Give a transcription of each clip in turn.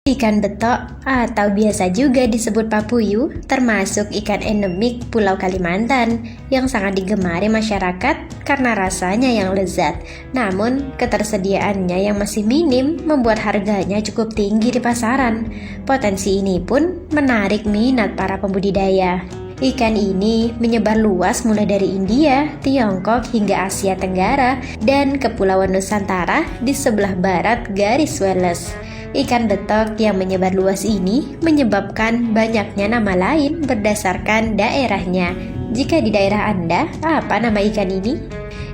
Ikan betok atau biasa juga disebut papuyu termasuk ikan endemik Pulau Kalimantan yang sangat digemari masyarakat karena rasanya yang lezat. Namun, ketersediaannya yang masih minim membuat harganya cukup tinggi di pasaran. Potensi ini pun menarik minat para pembudidaya. Ikan ini menyebar luas mulai dari India, Tiongkok hingga Asia Tenggara dan Kepulauan Nusantara di sebelah barat garis Wallace. Ikan betok yang menyebar luas ini menyebabkan banyaknya nama lain berdasarkan daerahnya. Jika di daerah Anda, apa nama ikan ini?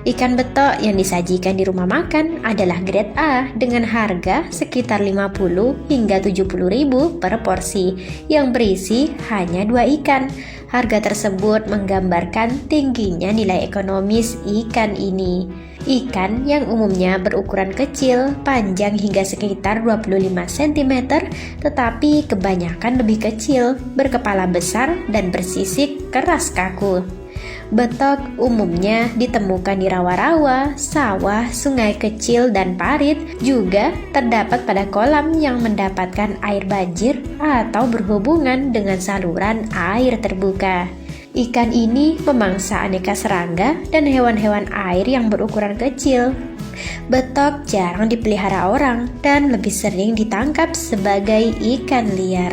Ikan betok yang disajikan di rumah makan adalah grade A dengan harga sekitar 50 hingga 70 ribu per porsi yang berisi hanya 2 ikan. Harga tersebut menggambarkan tingginya nilai ekonomis ikan ini. Ikan yang umumnya berukuran kecil, panjang hingga sekitar 25 cm, tetapi kebanyakan lebih kecil, berkepala besar dan bersisik keras kaku. Betok umumnya ditemukan di rawa-rawa, sawah, sungai kecil, dan parit. Juga terdapat pada kolam yang mendapatkan air banjir atau berhubungan dengan saluran air terbuka. Ikan ini memangsa aneka serangga dan hewan-hewan air yang berukuran kecil. Betok jarang dipelihara orang dan lebih sering ditangkap sebagai ikan liar.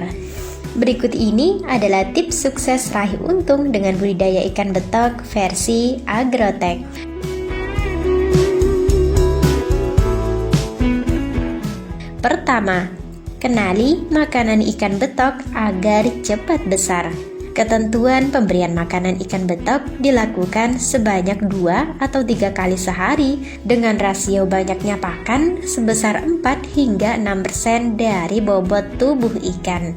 Berikut ini adalah tips sukses raih untung dengan budidaya ikan betok versi Agrotech. Pertama, kenali makanan ikan betok agar cepat besar. Ketentuan pemberian makanan ikan betok dilakukan sebanyak 2 atau 3 kali sehari dengan rasio banyaknya pakan sebesar 4 hingga 6% dari bobot tubuh ikan.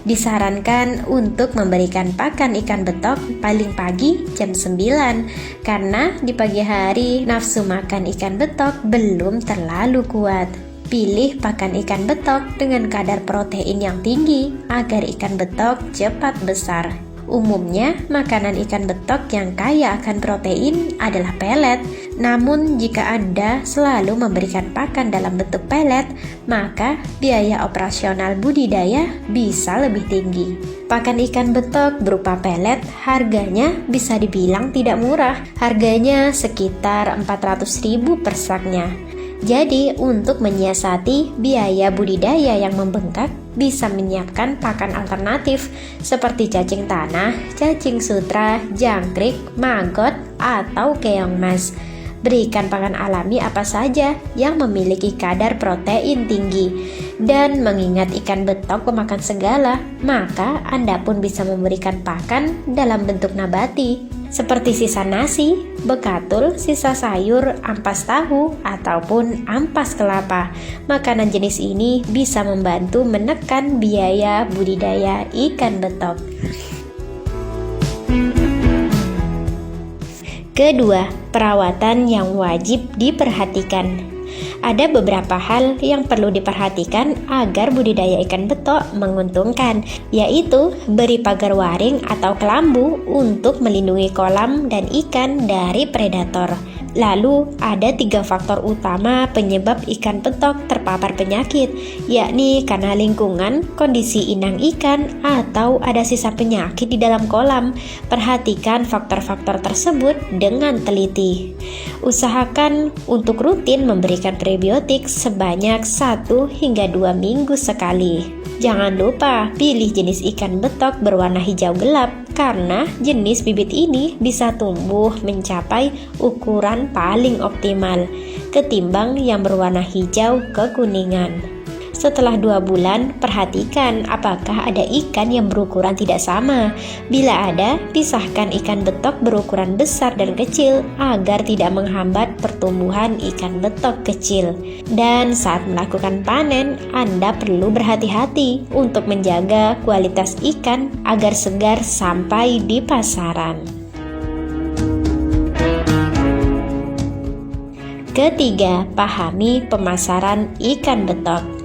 Disarankan untuk memberikan pakan ikan betok paling pagi jam 9 karena di pagi hari nafsu makan ikan betok belum terlalu kuat. Pilih pakan ikan betok dengan kadar protein yang tinggi agar ikan betok cepat besar. Umumnya, makanan ikan betok yang kaya akan protein adalah pelet. Namun, jika Anda selalu memberikan pakan dalam bentuk pelet, maka biaya operasional budidaya bisa lebih tinggi. Pakan ikan betok berupa pelet harganya bisa dibilang tidak murah. Harganya sekitar 400.000 per saknya. Jadi, untuk menyiasati biaya budidaya yang membengkak, bisa menyiapkan pakan alternatif seperti cacing tanah, cacing sutra, jangkrik, maggot, atau keong mas. Berikan pakan alami apa saja yang memiliki kadar protein tinggi. Dan mengingat ikan betok pemakan segala, maka Anda pun bisa memberikan pakan dalam bentuk nabati, seperti sisa nasi, bekatul, sisa sayur, ampas tahu, ataupun ampas kelapa. Makanan jenis ini bisa membantu menekan biaya budidaya ikan betok. Kedua, perawatan yang wajib diperhatikan. Ada beberapa hal yang perlu diperhatikan agar budidaya ikan betok menguntungkan, yaitu beri pagar waring atau kelambu untuk melindungi kolam dan ikan dari predator. Lalu, ada 3 faktor utama penyebab ikan betok terpapar penyakit, yakni karena lingkungan, kondisi inang ikan, atau ada sisa penyakit di dalam kolam. Perhatikan faktor-faktor tersebut dengan teliti. Usahakan untuk rutin memberikan prebiotik sebanyak 1 hingga 2 minggu sekali. Jangan lupa pilih jenis ikan betok berwarna hijau gelap karena jenis bibit ini bisa tumbuh mencapai ukuran paling optimal ketimbang yang berwarna hijau kekuningan. Setelah 2 bulan, perhatikan apakah ada ikan yang berukuran tidak sama. Bila ada, pisahkan ikan betok berukuran besar dan kecil agar tidak menghambat pertumbuhan ikan betok kecil. Dan saat melakukan panen, Anda perlu berhati-hati untuk menjaga kualitas ikan agar segar sampai di pasaran. Ketiga, pahami pemasaran ikan betok.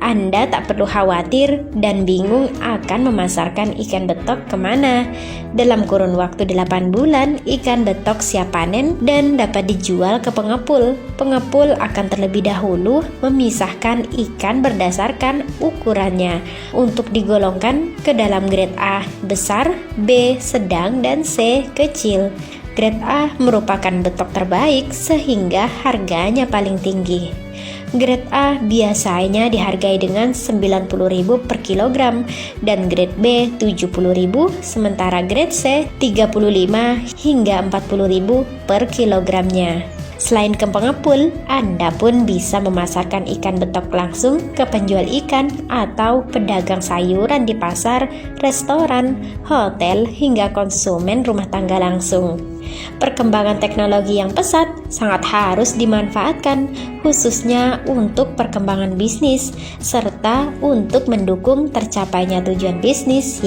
Anda tak perlu khawatir dan bingung akan memasarkan ikan betok kemana. Dalam kurun waktu 8 bulan, ikan betok siap panen dan dapat dijual ke pengepul. Pengepul akan terlebih dahulu memisahkan ikan berdasarkan ukurannya untuk digolongkan ke dalam grade A besar, B sedang, dan C kecil. Grade A merupakan betok terbaik sehingga harganya paling tinggi. Grade A biasanya dihargai dengan 90.000 per kilogram dan grade B 70.000, sementara grade C 35 hingga 40.000 per kilogramnya. Selain ke pengepul, Anda pun bisa memasarkan ikan betok langsung ke penjual ikan atau pedagang sayuran di pasar, restoran, hotel, hingga konsumen rumah tangga langsung. Perkembangan teknologi yang pesat sangat harus dimanfaatkan, khususnya untuk perkembangan bisnis, serta untuk mendukung tercapainya tujuan bisnis,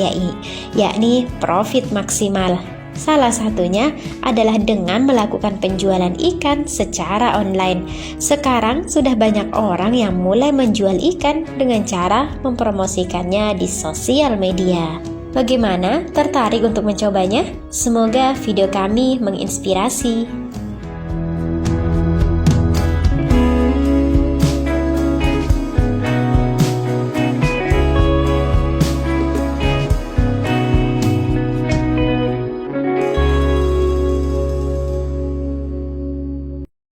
yakni profit maksimal. Salah satunya adalah dengan melakukan penjualan ikan secara online. Sekarang sudah banyak orang yang mulai menjual ikan dengan cara mempromosikannya di sosial media. Bagaimana? Tertarik untuk mencobanya? Semoga video kami menginspirasi.